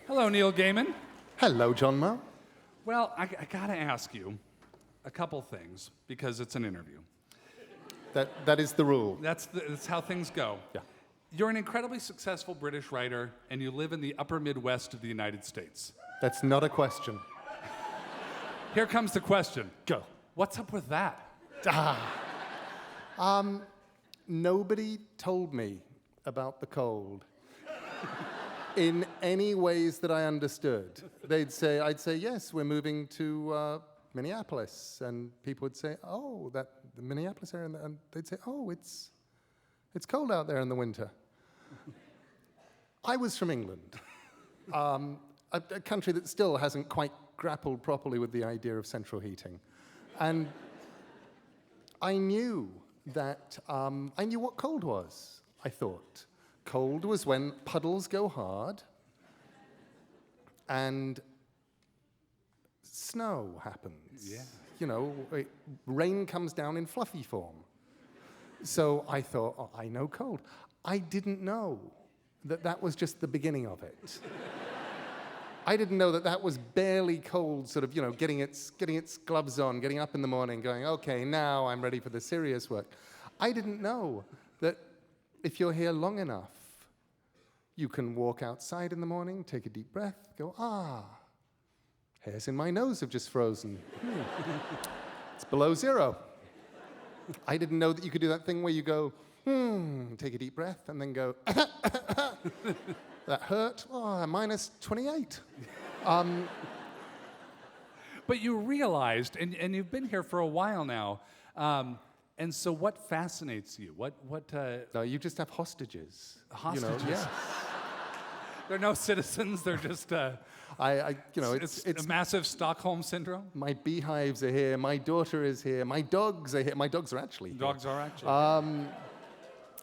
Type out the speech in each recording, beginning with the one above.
Hello, Neil Gaiman. Hello, John Moe. Well, I gotta ask you a couple things because it's an interview. That is the rule. That's how things go. Yeah. You're an incredibly successful British writer, and you live in the upper Midwest of the United States. That's not a question. Here comes the question. Go. What's up with that? Nobody told me about the cold in any ways that I understood. I'd say, yes, we're moving to Minneapolis, and people would say, oh, the Minneapolis area, and they'd say, oh, it's cold out there in the winter. I was from England, a country that still hasn't quite grappled properly with the idea of central heating. And I knew that, I knew what cold was, I thought. Cold was when puddles go hard and snow happens. Yeah. You know, rain comes down in fluffy form. So I thought, oh, I know cold. I didn't know that that was just the beginning of it. I didn't know that that was barely cold, sort of, you know, getting its gloves on, getting up in the morning, going, okay, now I'm ready for the serious work. I didn't know that if you're here long enough, you can walk outside in the morning, take a deep breath, go, hairs in my nose have just frozen. It's below zero. I didn't know that you could do that thing where you go, take a deep breath, and then go, that hurt, minus 28. But you realized, and you've been here for a while now, and so what fascinates you? No, you just have hostages. Hostages? You know, yes. They're no citizens, they're just, it's it's a massive Stockholm syndrome? My beehives are here, my daughter is here, my dogs are here. My dogs are actually here. Dogs are actually here.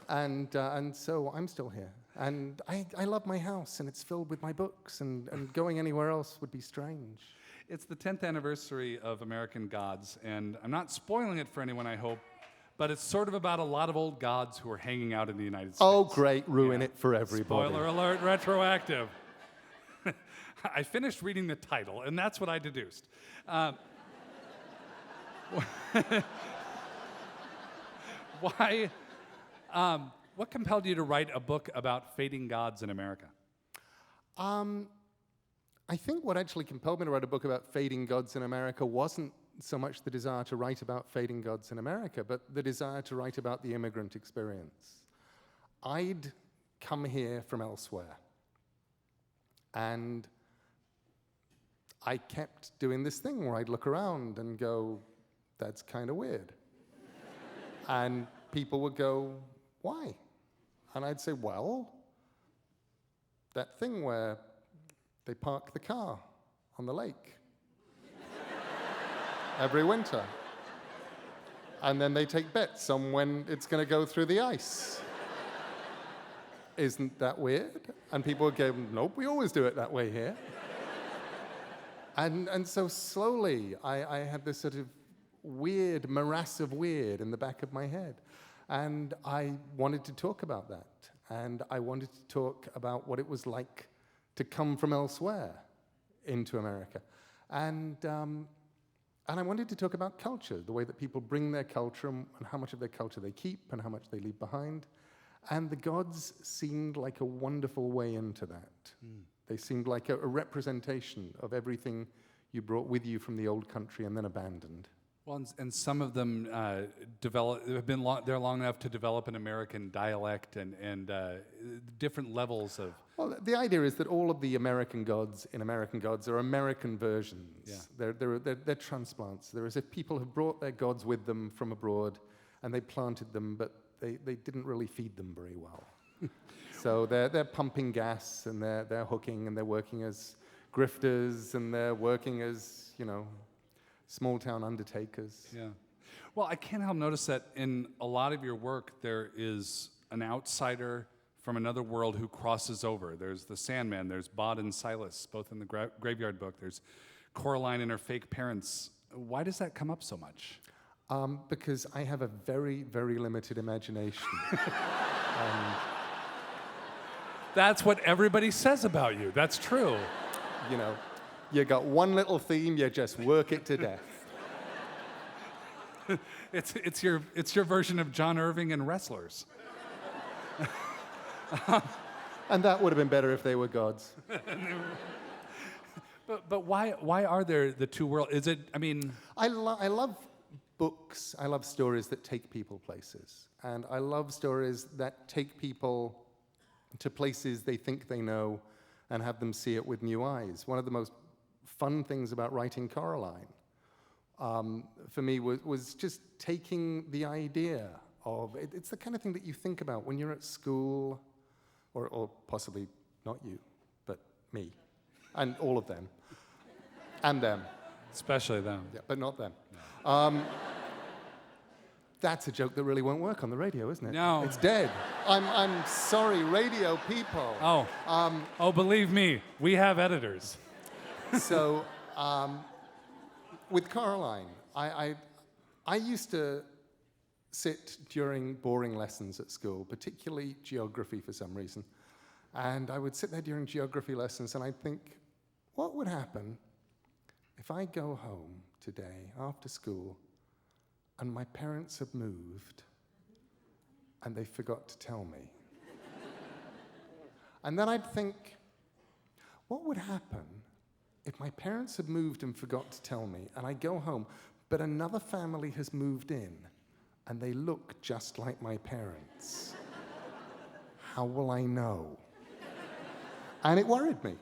And so I'm still here. And I love my house, and it's filled with my books, and going anywhere else would be strange. It's the 10th anniversary of American Gods, and I'm not spoiling it for anyone, I hope, but it's sort of about a lot of old gods who are hanging out in the United States. Oh, great. Ruin it for everybody. Spoiler alert, retroactive. I finished reading the title, and that's what I deduced. Why? What compelled you to write a book about fading gods in America? I think what actually compelled me to write a book about fading gods in America wasn't so much the desire to write about fading gods in America, but the desire to write about the immigrant experience. I'd come here from elsewhere, and I kept doing this thing where I'd look around and go, that's kind of weird. And people would go, why? And I'd say, well, that thing where they park the car on the lake every winter. And then they take bets on when it's going to go through the ice. Isn't that weird? And people would go, nope, we always do it that way here. And so slowly, I had this sort of weird morass of weird in the back of my head. And I wanted to talk about that. And I wanted to talk about what it was like to come from elsewhere into America. And I wanted to talk about culture, the way that people bring their culture and how much of their culture they keep and how much they leave behind. And the gods seemed like a wonderful way into that. They seemed like a representation of everything you brought with you from the old country and then abandoned. Well, and some of them have been there long enough to develop an American dialect and different levels of. Well, the idea is that all of the American gods in American Gods are American versions. Yeah. They're transplants. They're as if people have brought their gods with them from abroad, and they planted them, but they didn't really feed them very well. So they're pumping gas, and they're hooking, and they're working as grifters, and they're working as, small-town undertakers. Yeah. Well, I can't help notice that in a lot of your work, there is an outsider from another world who crosses over. There's the Sandman, there's Bod and Silas, both in the Graveyard Book. There's Coraline and her fake parents. Why does that come up so much? Because I have a very, very limited imagination. That's what everybody says about you. That's true. You know, you got one little theme, you just work it to death. It's your version of John Irving and Wrestlers. And that would have been better if they were gods. But why are there the two worlds? Is it? I mean, I love books. I love stories that take people places, and I love stories that take people to places they think they know, and have them see it with new eyes. One of the most fun things about writing Coraline, for me, was just taking the idea of it's the kind of thing that you think about when you're at school, or possibly not you, but me. And all of them. And them. especially them. Yeah, but not them. That's a joke that really won't work on the radio, isn't it? No. It's dead. I'm sorry, radio people. Oh, believe me, we have editors. So, with Caroline, I used to sit during boring lessons at school, particularly geography for some reason. And I would sit there during geography lessons and I'd think, what would happen if I go home today after school and my parents have moved and they forgot to tell me? And then I'd think, what would happen if my parents had moved and forgot to tell me and I go home, but another family has moved in and they look just like my parents? How will I know? And it worried me.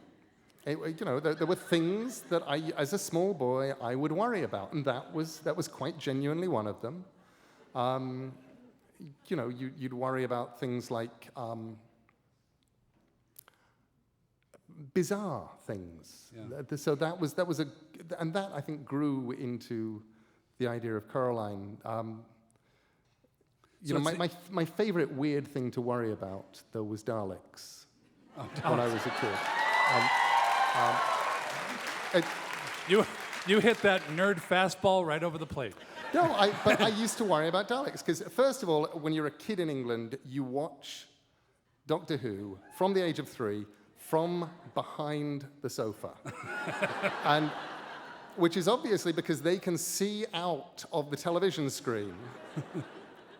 There were things that as a small boy, I would worry about, and that was quite genuinely one of them. You'd worry about things like bizarre things. Yeah. So that was and that I think grew into the idea of Caroline. My favorite weird thing to worry about, though, was Daleks. Oh, when I was a kid. You hit that nerd fastball right over the plate. No, but I used to worry about Daleks, because first of all, when you're a kid in England, you watch Doctor Who from the age of 3 from behind the sofa. And which is obviously because they can see out of the television screen.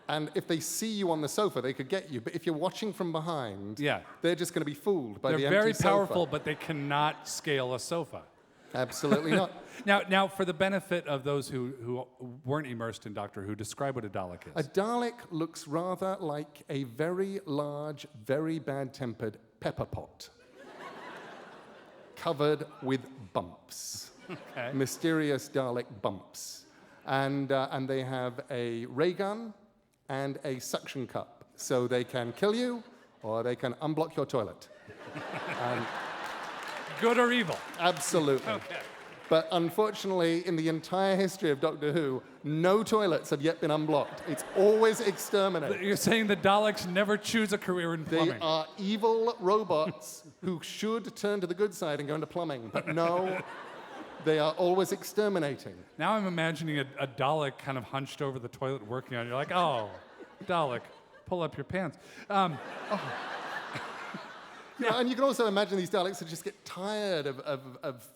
And if they see you on the sofa, they could get you. But if you're watching from behind, they're just going to be fooled by the empty sofa. They're very powerful, but they cannot scale a sofa. Absolutely not. Now, for the benefit of those who weren't immersed in Doctor Who, describe what a Dalek is. A Dalek looks rather like a very large, very bad-tempered pepper pot, covered with bumps. Okay. Mysterious Dalek bumps. And they have a ray gun and a suction cup, so they can kill you or they can unblock your toilet. Good or evil? Absolutely. Okay. But unfortunately, in the entire history of Doctor Who, no toilets have yet been unblocked. It's always exterminated. You're saying the Daleks never choose a career in plumbing? They are evil robots who should turn to the good side and go into plumbing, but no, they are always exterminating. Now I'm imagining a Dalek kind of hunched over the toilet working on it. You're like, oh, Dalek, pull up your pants. Yeah, and you can also imagine these Daleks that just get tired of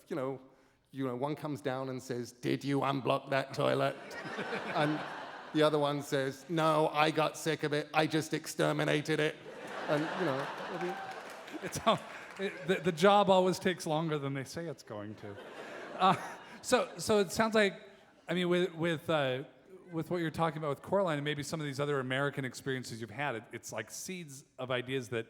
one comes down and says, "Did you unblock that toilet?" And the other one says, "No, I got sick of it. I just exterminated it." And the job always takes longer than they say it's going to. So it sounds like, I mean, with what you're talking about with Coraline and maybe some of these other American experiences you've had, it's like seeds of ideas that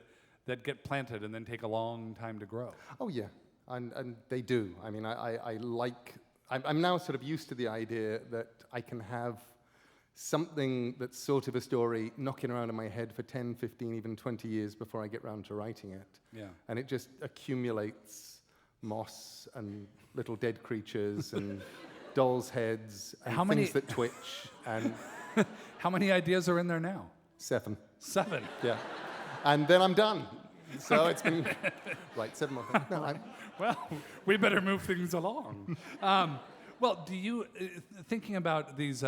get planted and then take a long time to grow. Oh yeah, and they do. I mean, I'm now sort of used to the idea that I can have something that's sort of a story knocking around in my head for 10, 15, even 20 years before I get round to writing it. Yeah. And it just accumulates moss and little dead creatures and dolls' heads and things that twitch. And how many ideas are in there now? 7. 7? Yeah. And then I'm done. So it's been, 7 more things. No, well, we better move things along. Well, do you, thinking about these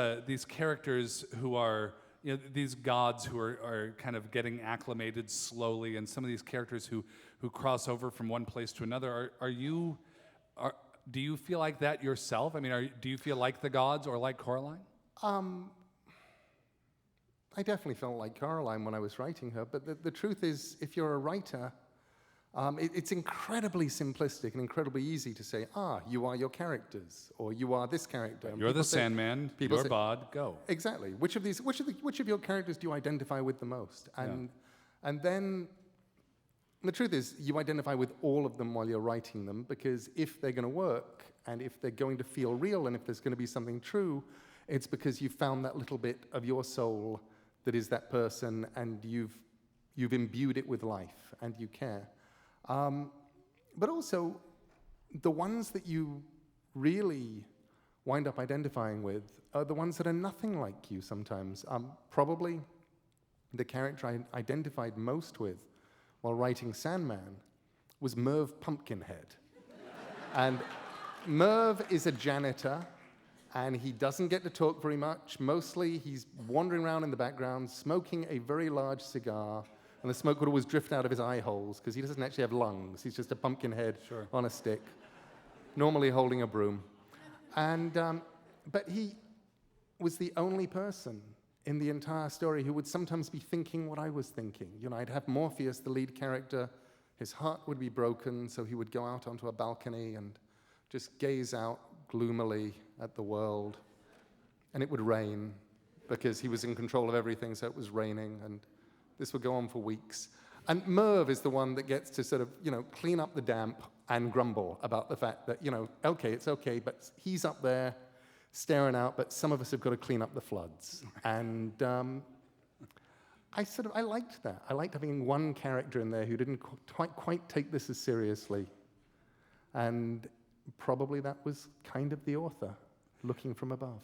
characters who are these gods who are kind of getting acclimated slowly, and some of these characters who cross over from one place to another. Do you feel like that yourself? I mean, do you feel like the gods or like Coraline? I definitely felt like Caroline when I was writing her, but the truth is, if you're a writer, it's incredibly simplistic and incredibly easy to say, you are your characters, or you are this character. And you're the Sandman, you're Bod, go. Exactly. Which of your characters do you identify with the most? And then the truth is, you identify with all of them while you're writing them, because if they're going to work, and if they're going to feel real, and if there's going to be something true, it's because you've found that little bit of your soul that is that person, and you've imbued it with life, and you care. But also, the ones that you really wind up identifying with are the ones that are nothing like you sometimes. Probably the character I identified most with while writing Sandman was Merv Pumpkinhead. And Merv is a janitor, and he doesn't get to talk very much. Mostly he's wandering around in the background, smoking a very large cigar, and the smoke would always drift out of his eye holes because he doesn't actually have lungs. He's just a pumpkin head on a stick, normally holding a broom. And but he was the only person in the entire story who would sometimes be thinking what I was thinking. I'd have Morpheus, the lead character. His heart would be broken, so he would go out onto a balcony and just gaze out gloomily at the world. And it would rain because he was in control of everything, so it was raining, and this would go on for weeks. And Merv is the one that gets to sort of, clean up the damp and grumble about the fact that, okay, it's okay, but he's up there staring out, but some of us have got to clean up the floods. And I liked that. I liked having one character in there who didn't quite take this as seriously. And probably that was kind of the author looking from above.